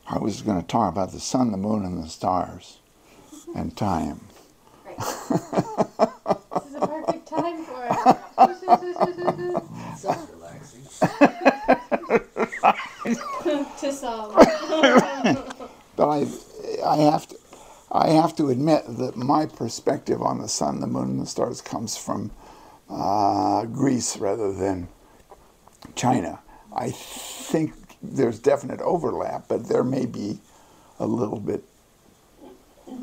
I was going to talk about the sun, the moon, and the stars, and time. Right. This is a perfect time for it. Sounds relaxing. To some. But I have to admit that my perspective on the sun, the moon, and the stars comes from Greece rather than China. I think there's definite overlap, but there may be a little bit,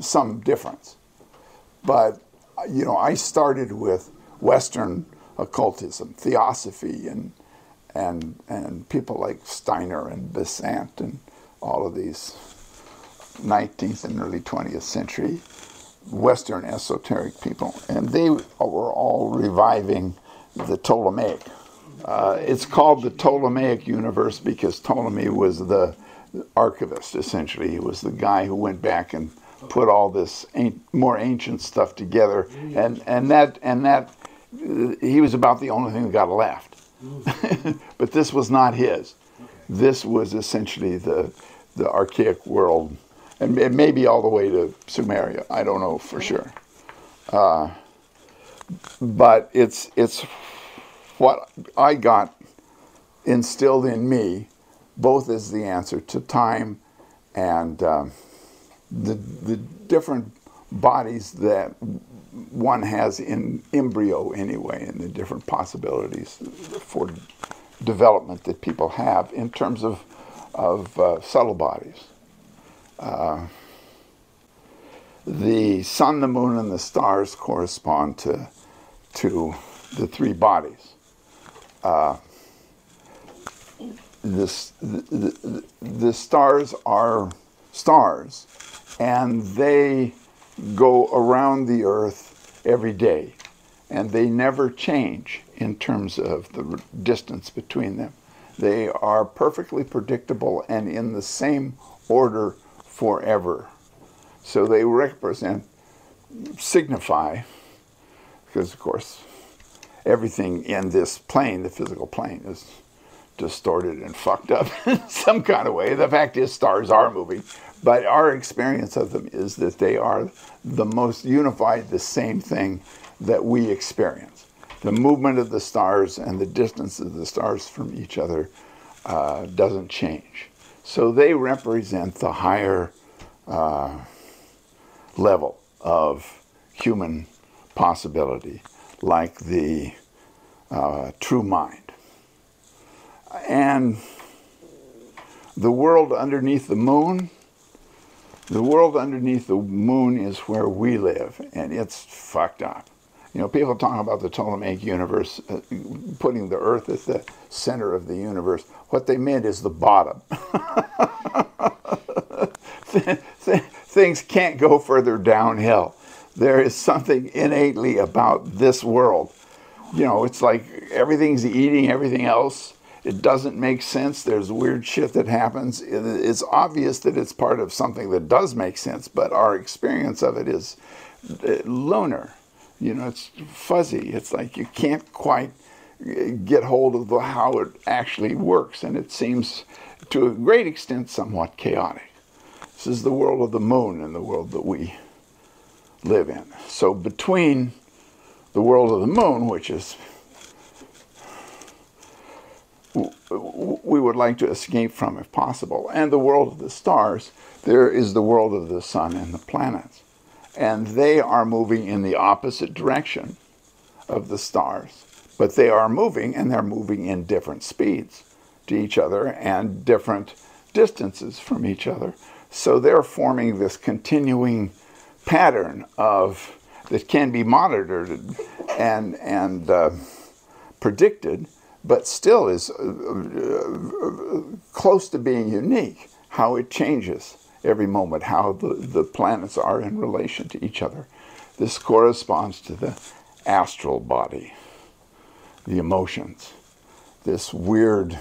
some difference. But, you know, I started with Western occultism, theosophy, and people like Steiner and Besant and all of these 19th and early 20th century Western esoteric people. And they were all reviving the Ptolemaic. It's called the Ptolemaic universe because Ptolemy was the archivist, essentially. He was the guy who went back and put all this more ancient stuff together, and that he was about the only thing that got left. But this was not his. This was essentially the archaic world, and it may be all the way to Sumeria. I don't know for sure. But it's what I got instilled in me, both as the answer to time and the different bodies that one has in embryo anyway, and the different possibilities for development that people have in terms of subtle bodies. The sun, the moon, and the stars correspond to the three bodies. The stars are stars, and they go around the earth every day, and they never change in terms of the distance between them. They are perfectly predictable and in the same order forever. So they signify, because of course everything in this plane, the physical plane, is distorted and fucked up in some kind of way. The fact is, stars are moving, but our experience of them is that they are the most unified, the same thing that we experience. The movement of the stars and the distance of the stars from each other doesn't change. So they represent the higher level of human possibility, like the true mind. And the world underneath the moon is where we live, and it's fucked up. You know, people talk about the Ptolemaic universe, putting the earth at the center of the universe. What they meant is the bottom. Things can't go further downhill. There is something innately about this world. You know, it's like everything's eating everything else. It doesn't make sense. There's weird shit that happens. It's obvious that it's part of something that does make sense, but our experience of it is lunar. You know, it's fuzzy. It's like you can't quite get hold of how it actually works, and it seems, to a great extent, somewhat chaotic. This is the world of the moon and the world that we live in. So between the world of the moon, which is we would like to escape from if possible, and the world of the stars, there is the world of the sun and the planets. And they are moving in the opposite direction of the stars. But they are moving, and they're moving in different speeds to each other and different distances from each other. So they're forming this continuing pattern that can be monitored and predicted, but still is close to being unique, how it changes every moment, how the planets are in relation to each other. This corresponds to the astral body, the emotions, this weird,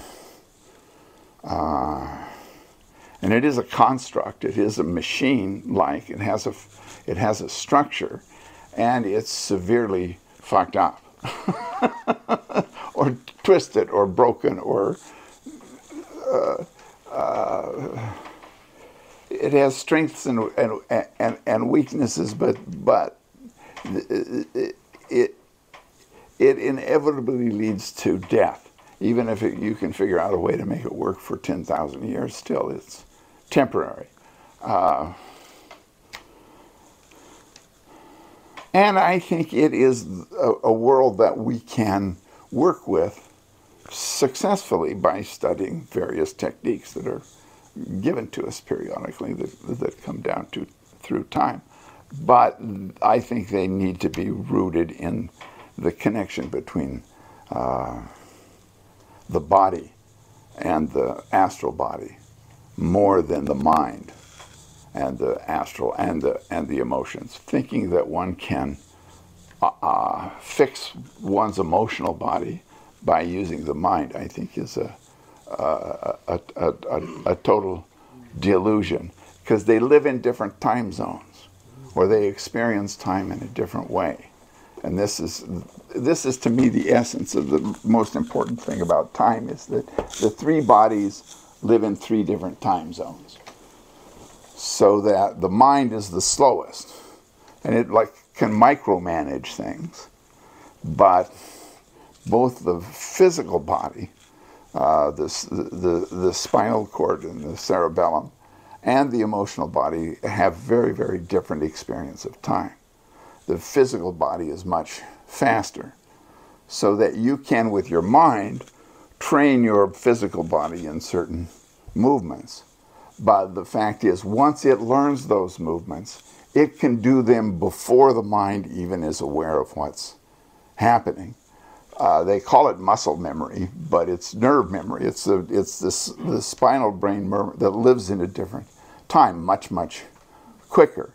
and it is a construct, it is a machine-like, it has a structure, and it's severely fucked up. Or twisted or broken or it has strengths and weaknesses, but it inevitably leads to death. Even if you can figure out a way to make it work for 10,000 years, still it's temporary. And I think it is a world that we can work with successfully by studying various techniques that are given to us periodically that come down through time. But I think they need to be rooted in the connection between the body and the astral body more than the mind and the astral and the emotions. Thinking that one can fix one's emotional body by using the mind, I think, is a total delusion, because they live in different time zones, or they experience time in a different way. And this is to me the essence of the most important thing about time, is that the three bodies live in three different time zones. So that the mind is the slowest, and it can micromanage things, but both the physical body, the spinal cord and the cerebellum, and the emotional body have very, very different experience of time. The physical body is much faster, so that you can, with your mind, train your physical body in certain movements. But the fact is, once it learns those movements, it can do them before the mind even is aware of what's happening. They call it muscle memory, but it's nerve memory. It's the spinal brain that lives in a different time, much, much quicker.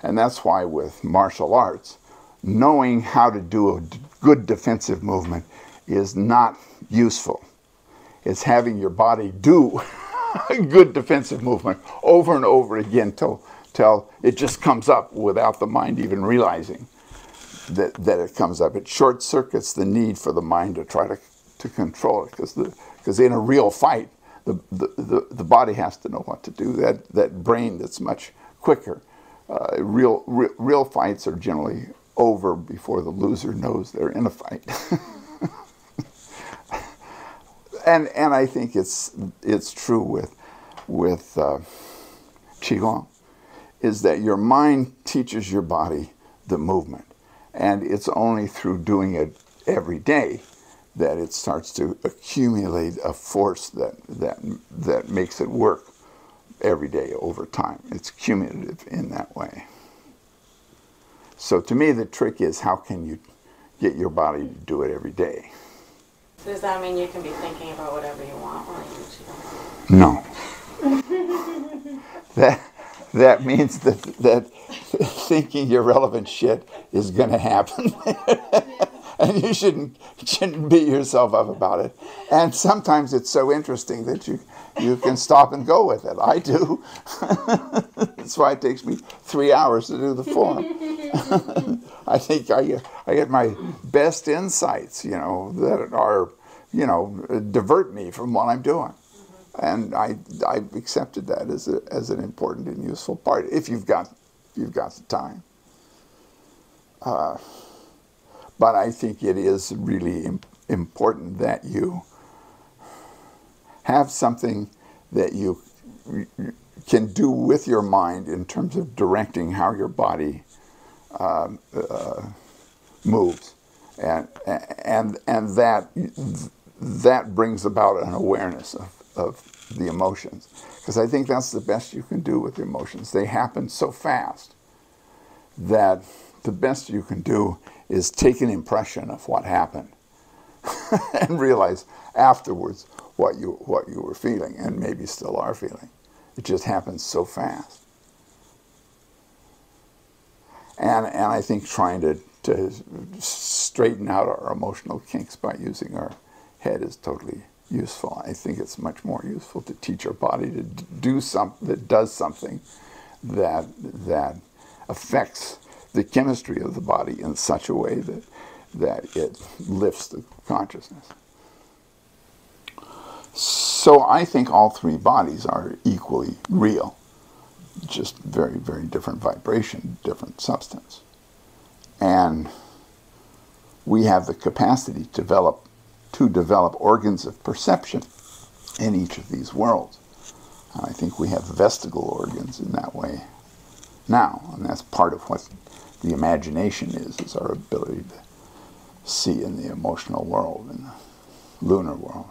And that's why with martial arts, knowing how to do a good defensive movement is not useful. It's having your body do a good defensive movement over and over again till it just comes up without the mind even realizing that it comes up. It short circuits the need for the mind to try to control it, because in a real fight, the body has to know what to do. That brain that's much quicker. Real fights are generally over before the loser knows they're in a fight. And I think it's true with Qigong, is that your mind teaches your body the movement, and it's only through doing it every day that it starts to accumulate a force that makes it work every day over time. It's cumulative in that way. So to me, the trick is, how can you get your body to do it every day? So does that mean you can be thinking about whatever you want while you do Qigong? No. That means that thinking irrelevant shit is going to happen. And you shouldn't beat yourself up about it. And sometimes it's so interesting that you can stop and go with it. I do. That's why it takes me 3 hours to do the form. I think I get my best insights, that are, divert me from what I'm doing. And I've accepted that as an important and useful part, if you've got the time. But I think it is really important that you have something that you can do with your mind in terms of directing how your body moves, and that brings about an awareness of the emotions, because I think that's the best you can do with the emotions. They happen so fast that the best you can do is take an impression of what happened and realize afterwards what you were feeling, and maybe still are feeling. It just happens so fast. And I think trying to straighten out our emotional kinks by using our head is totally useful. I think it's much more useful to teach our body to do something that does something that affects the chemistry of the body in such a way that it lifts the consciousness. So I think all three bodies are equally real, just very, very different vibration, different substance. And we have the capacity to develop organs of perception in each of these worlds. And I think we have vestigial organs in that way now, and that's part of what the imagination is our ability to see in the emotional world, in the lunar world.